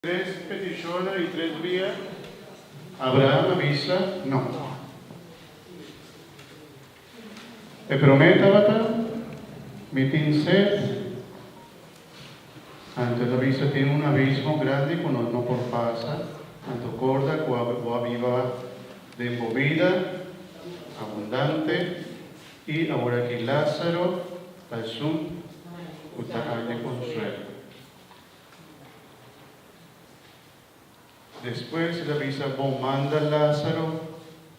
Tres peticiones y tres vías. Abraham avisa, no. Te prometo, bata, mitin set. Antes la visa tiene un abismo grande cuando no por pasa. Tanto corda como viva de movida, abundante. Y ahora que Lázaro, al sur, está de consuelo. Después la visa manda a Lázaro,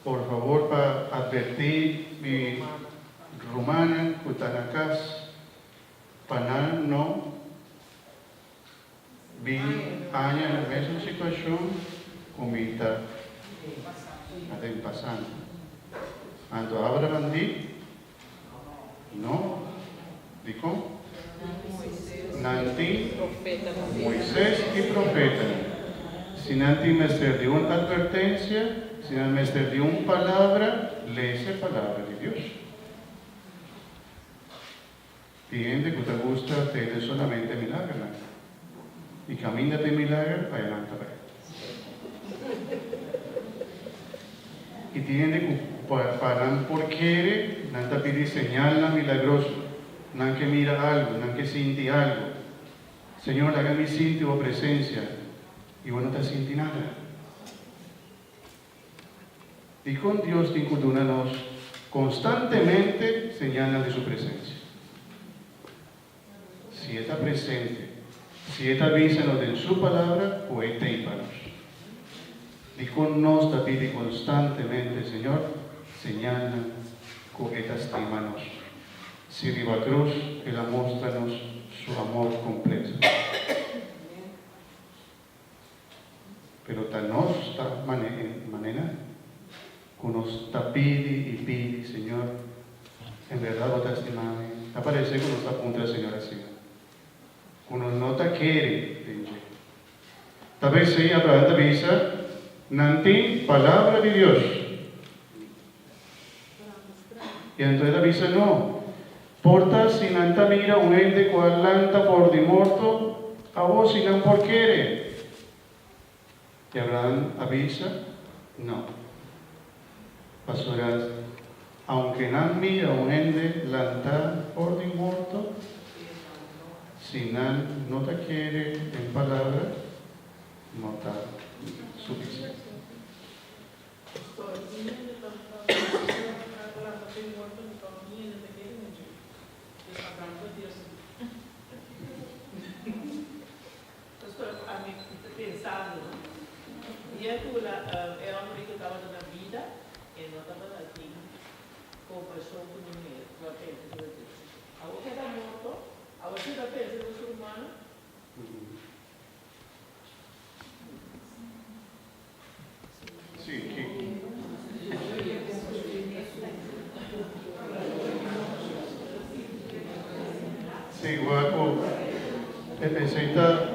por favor, para advertir mi rumana, Kutanakas, para no vi años en la misma situación como está pasando. Ando Abraham di, no, dijo, Nanti, Moisés y profeta. Si nanti mester de una advertencia, si nanti mester de una palabra, léese palabra de Dios. Entiende que te gusta tener solamente milagro, ¿no? Y camina de milagro, adelante. Y tiene que parar por quiere, nanta pide señal milagroso, no que mira algo, no que siente algo. Señor, haga mi siente o presencia. Y vos no te sientes nada. Y con Dios te nos constantemente señalas de su presencia. Si está presente, si está avísanos de su palabra, o está ímpanos. Y con nos te pide constantemente, Señor, señala con estas manos. Si riba cruz, Él muéstranos su amor completo. Pero tan nos está manera, que nos está pide, Señor, en verdad vos te estimame. Aparece que nos está a punto del Señor así. Uno no te quiere, dice. Tal vez sí, Abraham te avisa, nanti palabra de Dios. Y entonces te avisa, no. Porta si nanta mira un ente cual lanta por di morto, a vos si no por quiere. Y Abraham avisa, no. Pastoras, aunque no mira un ente lanta por di morto, si no te quiere en palabra, no está suficiente. E é uma mulher que estava na vida e não estava aqui com a pessoa que não é a pena de Deus. A outra era morto, a outra era pena do ser humano. Sim, que... Sim, o necessita